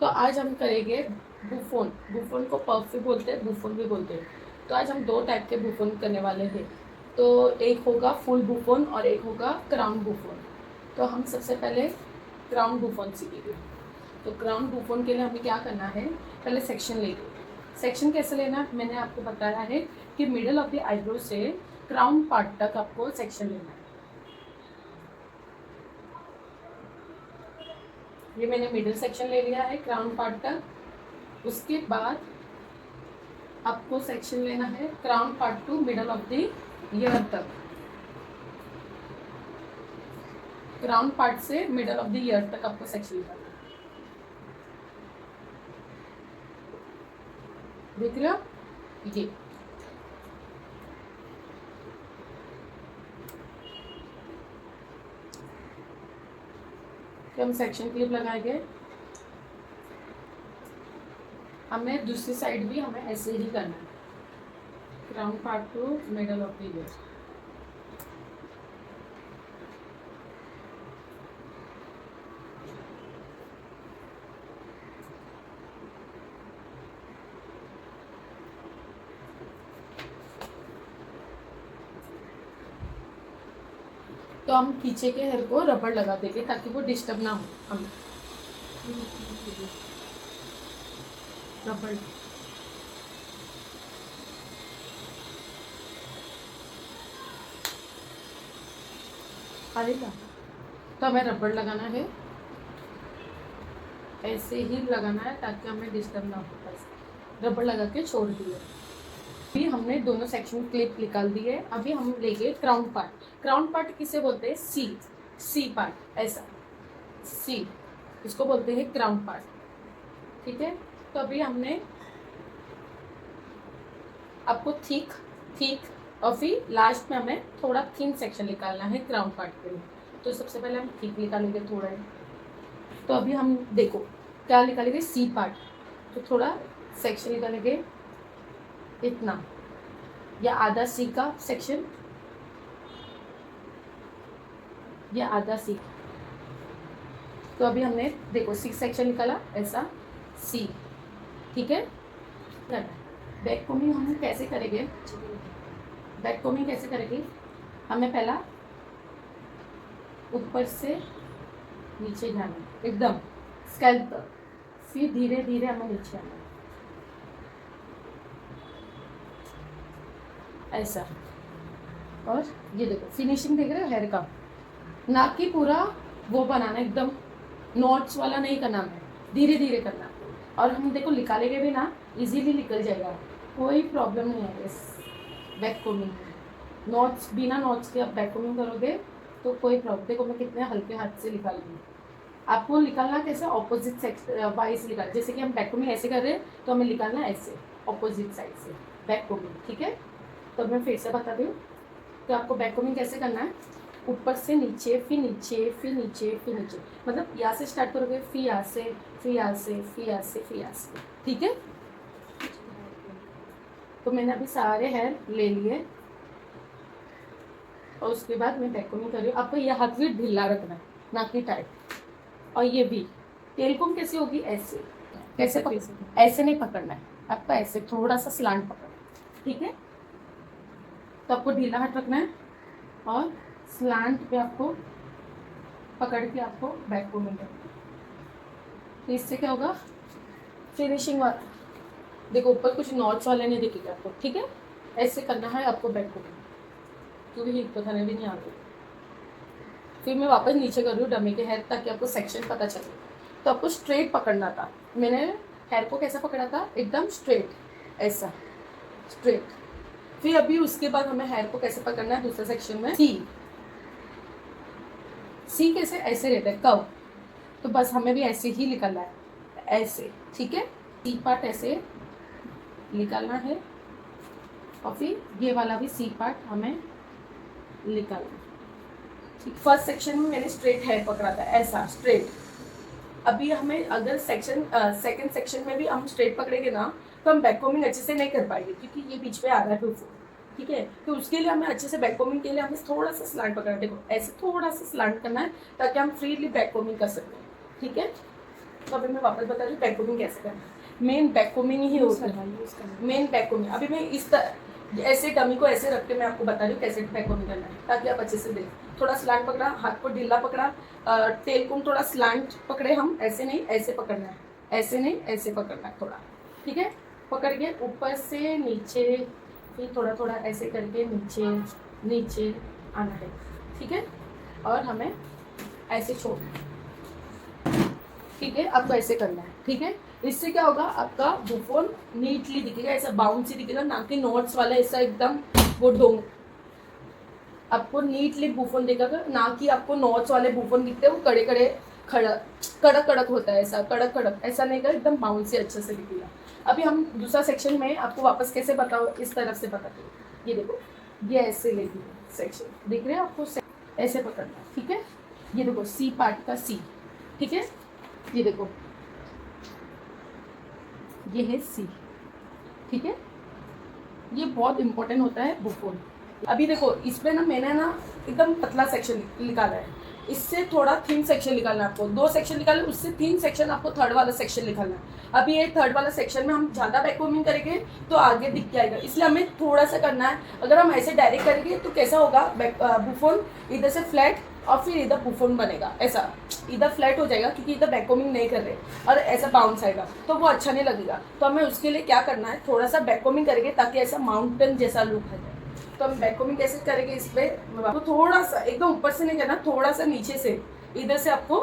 तो आज हम करेंगे बुफोन। बुफोन को पफ भी बोलते हैं, बुफोन भी बोलते हैं। तो आज हम दो टाइप के बुफोन करने वाले हैं। तो एक होगा फुल बुफोन और एक होगा क्राउन बुफोन। तो हम सबसे पहले क्राउन बुफोन सीखेंगे। तो क्राउन बुफोन के लिए हमें क्या करना है, पहले सेक्शन लेंगे। सेक्शन कैसे लेना है मैंने आपको बताया है कि मिडल ऑफ द आईब्रो से क्राउन पार्ट तक आपको सेक्शन लेना है। ये मैंने मिडिल सेक्शन ले लिया है क्राउन पार्ट तक। उसके बाद आपको सेक्शन लेना है crown part two middle of the year तक। क्राउन पार्ट से मिडल ऑफ द ईयर तक आपको सेक्शन लेना है। देख रहे हो ये। हम सेक्शन क्लिप लगाएंगे। हमें दूसरी साइड भी हमें ऐसे ही करना है, crown part two middle of the year. तो हम पीछे के हेयर को रबड़ लगा देंगे ताकि वो डिस्टर्ब ना हो। हम रबड़ आएगा तो हमें रबड़ लगाना है, ऐसे ही लगाना है ताकि हमें डिस्टर्ब ना हो। बस रबड़ लगा के छोड़ दिए। अभी हमने दोनों सेक्शन क्लिप निकाल दिए। अभी हम लेंगे क्राउन पार्ट। क्राउन पार्ट किसे बोलते हैं, सी सी पार्ट, ऐसा सी, इसको बोलते हैं क्राउन पार्ट। ठीक है। तो अभी हमने आपको थिक थिक और फिर लास्ट में हमें थोड़ा थिन सेक्शन निकालना है क्राउन पार्ट के लिए। तो सबसे पहले हम थिक निकालेंगे थोड़ा है। तो अभी हम देखो क्या निकालेंगे, सी पार्ट। तो थोड़ा सेक्शन निकालेंगे इतना, या आधा सी का सेक्शन, या आधा सी। तो अभी हमने देखो सी सेक्शन निकाला ऐसा सी। ठीक है। बैक कोमिंग हम कैसे करेंगे, बैक कोमिंग कैसे करेंगे, हमें पहला ऊपर से नीचे जाना एकदम स्कैल्प तक, फिर धीरे धीरे हमें नीचे आना ऐसा। और ये देखो फिनिशिंग देख रहे हो हेयर का, ना कि पूरा वो बनाना एकदम नॉट्स वाला नहीं करना, है धीरे धीरे करना। और हम देखो निकालेंगे भी ना, इजीली निकल जाएगा, कोई प्रॉब्लम नहीं है इस बैक कोमिंग में। नॉट्स बिना नॉट्स के आप बैक कोमिंग करोगे तो कोई प्रॉब्लम। देखो मैं कितने हल्के हाथ से निकाल रही हूँ। आपको निकालना कैसे, ऑपोजिट सेक्स वाइज निकाल। जैसे कि हम बैक कोमिंग ऐसे कर रहे हैं तो हमें निकालना ऐसे ऑपोजिट साइड से बैक कोमिंग। ठीक है। तो मैं फिर से बता दूँ, तो आपको बैक कोमिंग कैसे करना है, ऊपर से नीचे, फिर नीचे, फिर नीचे, फिर नीचे। मतलब यहाँ से स्टार्ट करोगे, फिर यहाँ से, फिर यहाँ से, फिर यहाँ से, फिर यहाँ से। ठीक है। तो मैंने अभी सारे हेयर ले लिए और उसके बाद मैं बैक कोमिंग कर रही हूँ। आपको ये हाथ भी ढीला रखना है, ना कि टाइट। और ये भी टेल कोम कैसे होगी, ऐसे। कैसे ऐसे नहीं पकड़ना है आपको, ऐसे थोड़ा सा स्लांट पकड़ना। ठीक है। तो आपको ढीला हाथ रखना है और स्लांट पे आपको पकड़ के आपको बैक कोमिंग करना है। तो इससे क्या होगा, फिनिशिंग वाला देखो, ऊपर कुछ नॉट्स वाले नहीं दिखेगा आपको। ठीक है। ऐसे करना है आपको बैक कोमिंग, क्योंकि हीट तो खाने भी नहीं आती। फिर मैं वापस नीचे कर रही हूँ डमी के हेयर, ताकि आपको सेक्शन पता चले। तो आपको स्ट्रेट पकड़ना था। मैंने हेयर को कैसा पकड़ा था, एकदम स्ट्रेट, ऐसा स्ट्रेट। फिर अभी उसके बाद हमें हेयर को कैसे पकड़ना है दूसरे सेक्शन में, सी। सी कैसे, ऐसे रहता है कव। तो बस हमें भी ऐसे ही निकालना है, ऐसे। ठीक है। सी पार्ट ऐसे निकालना है और फिर ये वाला भी सी पार्ट हमें निकालना है। ठीक। फर्स्ट सेक्शन में मैंने स्ट्रेट हेयर पकड़ा था, ऐसा स्ट्रेट। अभी हमें अगर सेकंड सेक्शन में भी हम स्ट्रेट पकड़ेंगे ना, तो हम बैक कोमिंग अच्छे से नहीं कर पाएंगे, क्योंकि ये बीच में आ रहा है टूफो। ठीक है। तो उसके लिए हमें अच्छे से बैक कोमिंग के लिए हमें थोड़ा सा स्लांट पकड़ना है। देखो ऐसे थोड़ा सा स्लांट करना है ताकि हम फ्रीली बैक कोमिंग कर सकते हैं। ठीक है। तो अभी मैं वापस बता रही हूँ बैक कोमिंग कैसे करना है। मेन बैक कोमिंग ही होता है, मेन बैक कोमिंग। अभी मैं इस ऐसे डमी को ऐसे रख के मैं आपको बता रही हूँ कैसे बैक कोमिंग करना है, ताकि आप अच्छे से देख। थोड़ा स्लांट पकड़ा, हाथ को ढीला पकड़ा, टेल को थोड़ा स्लांट पकड़े हम, ऐसे नहीं ऐसे पकड़ना है, ऐसे नहीं ऐसे पकड़ना है थोड़ा, ठीक है। पकड़ के ऊपर से नीचे, फिर थोड़ा थोड़ा ऐसे करके नीचे नीचे आना है, ठीक है। और हमें ऐसे छोड़ना है, ठीक है। आपको ऐसे करना है, ठीक है। इससे क्या होगा, आपका बुफोन नीटली दिखेगा, ऐसा बाउंसी दिखेगा, ना कि नोट्स वाला ऐसा एकदम वो डोंग। आपको नीटली बुफोन दिखेगा, ना कि आपको नोट्स वाले बुफोन दिखते हैं वो कड़े कड़े कड़क कड़क होता है, ऐसा कड़क कड़क ऐसा नहीं, का एकदम बाउंसी अच्छे से दिखेगा। अभी हम दूसरा सेक्शन में आपको वापस कैसे बताओ, इस तरफ से बताते हैं। ये देखो, ये ऐसे लेगी सेक्शन, दिख रहे हैं आपको, ऐसे पकड़ना, ठीक है। ये देखो सी पार्ट का सी, ठीक है। ये देखो ये है सी, ठीक है। ये बहुत इंपॉर्टेंट होता है बुफोन। अभी देखो इसमें ना मैंने ना एकदम पतला सेक्शन निकाला है, इससे थोड़ा थिन सेक्शन निकालना है आपको। 2 सेक्शन निकाले, उससे थिन सेक्शन आपको थर्ड वाला सेक्शन निकालना है। अभी ये थर्ड वाला सेक्शन में हम ज़्यादा बैक कोमिंग करेंगे तो आगे दिख के आएगा, इसलिए हमें थोड़ा सा करना है। अगर हम ऐसे डायरेक्ट करेंगे तो कैसा होगा, बुफोन इधर से फ्लैट और फिर इधर बुफोन बनेगा, ऐसा इधर फ्लैट हो जाएगा क्योंकि इधर बैक कोमिंग नहीं कर रहे, और ऐसा बाउंस आएगा तो वो अच्छा नहीं लगेगा। तो हमें उसके लिए क्या करना है, थोड़ा सा बैक कोमिंग करेंगे ताकि ऐसा माउंटेन जैसा लुक आ जाए। तो हम बैक कोमिंग कैसे करेंगे, इस पर आपको थोड़ा सा एकदम ऊपर से नहीं करना, थोड़ा सा नीचे से इधर से आपको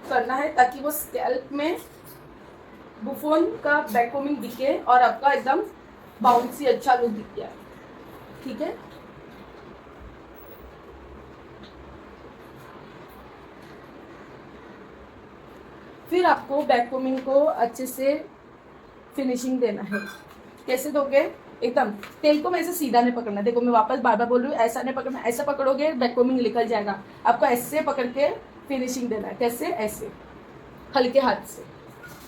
करना है, ताकि वो स्कैल्प में बुफोन का बैक कोमिंग दिखे और आपका एकदम बाउंसी अच्छा लुक दिख जाए, ठीक है। फिर आपको बैक कोमिंग को अच्छे से फिनिशिंग देना है। कैसे दोगे, एकदम तेल को ऐसे सीधा नहीं पकड़ना। देखो मैं वापस बार बार बोल रही हूँ, ऐसा नहीं पकड़ना, ऐसा पकड़ोगे बैक कोमिंग निकल जाएगा। आपको ऐसे पकड़ के फिनिशिंग देना है। कैसे, ऐसे हल्के हाथ से,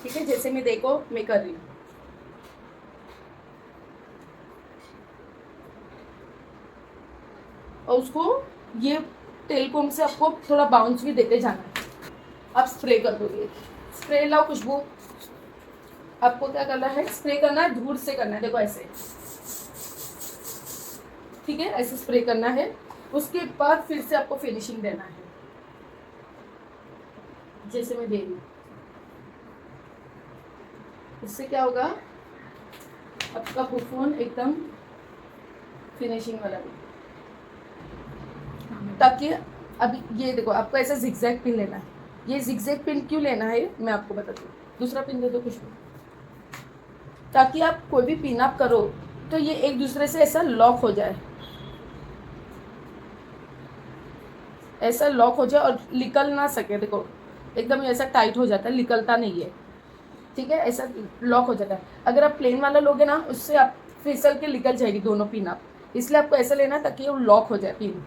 ठीक है, जैसे मैं देखो मैं कर रही हूँ। और उसको ये तेल कोम से आपको थोड़ा बाउंस भी देते जाना है। आप स्प्रे कर दोगे, स्प्रे लाओ खुशबू। आपको क्या करना है, स्प्रे करना है, दूर से करना है, देखो ऐसे, ठीक है, ऐसे स्प्रे करना है। उसके बाद फिर से आपको फिनिशिंग देना है, जैसे मैं दे रही हूँ। इससे क्या होगा, आपका बुफोन एकदम फिनिशिंग वाला भी। ताकि अभी ये देखो, आपको ऐसा जिगजैग पिन लेना है। ये जिगजैग पिन क्यों लेना है मैं आपको बताती हूँ। दूसरा पिन दे दो कुछ भी, ताकि आप कोई भी पिन अप करो तो ये एक दूसरे से ऐसा लॉक हो जाए, ऐसा लॉक हो जाए और निकल ना सके। देखो एकदम ऐसा टाइट हो जाता है, निकलता नहीं है, ठीक है, ऐसा लॉक हो जाता है। अगर आप प्लेन वाला लोगे ना, उससे आप फिसल के निकल जाएगी दोनों पिन आप, इसलिए आपको ऐसा लेना है ताकि वो लॉक हो जाए पिन,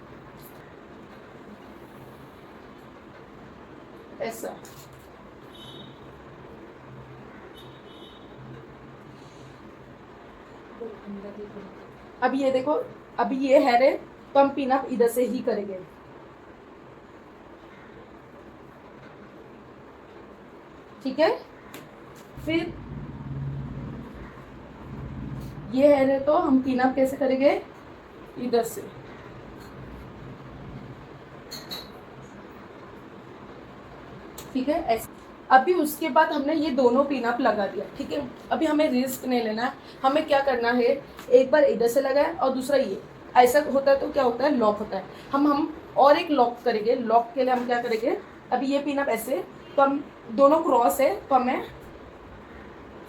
ऐसा। अब ये देखो, अभी ये है रे, तो हम पिन अप इधर से ही करेंगे, ठीक है। फिर ये है रे, तो हम पिन अप कैसे करेंगे, इधर से, ठीक है, ऐसे। अभी उसके बाद हमने ये दोनों पिन अप लगा दिया, ठीक है। अभी हमें रिस्क नहीं लेना है, हमें क्या करना है, एक बार इधर से लगाए और दूसरा ये ऐसा होता है तो क्या होता है, लॉक होता है। हम और एक लॉक करेंगे। लॉक के लिए हम क्या करेंगे, अभी ये पिन अप ऐसे, तो हम दोनों क्रॉस है तो हमें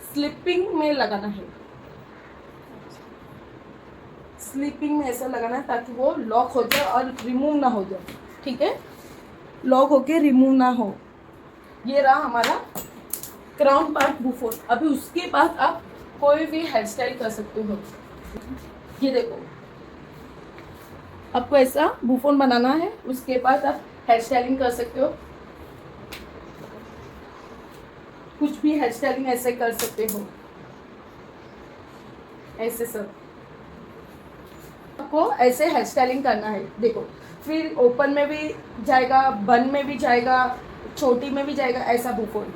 स्लिपिंग में लगाना है, स्लिपिंग में ऐसा लगाना है ताकि वो लॉक हो जाए और रिमूव ना हो जाए, ठीक है, लॉक होके रिमूव ना हो। ये रहा हमारा क्राउन पार्ट बुफोन। अभी उसके बाद आप कोई भी हेयर स्टाइल कर सकते हो। ये देखो, आपको ऐसा बुफोन बनाना है, उसके बाद आप हेयर स्टाइलिंग कर सकते हो, कुछ भी हेयर स्टाइलिंग ऐसे कर सकते हो, ऐसे सब आपको ऐसे हेयर स्टाइलिंग करना है। देखो फिर ओपन में भी जाएगा, बन में भी जाएगा, छोटी में भी जाएगा ऐसा बुफोन।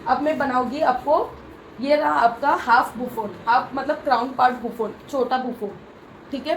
अब मैं बनाऊंगी आपको, ये रहा आपका हाफ बुफोन, हाफ मतलब क्राउन पार्ट बुफोन, छोटा बुफोन, ठीक है।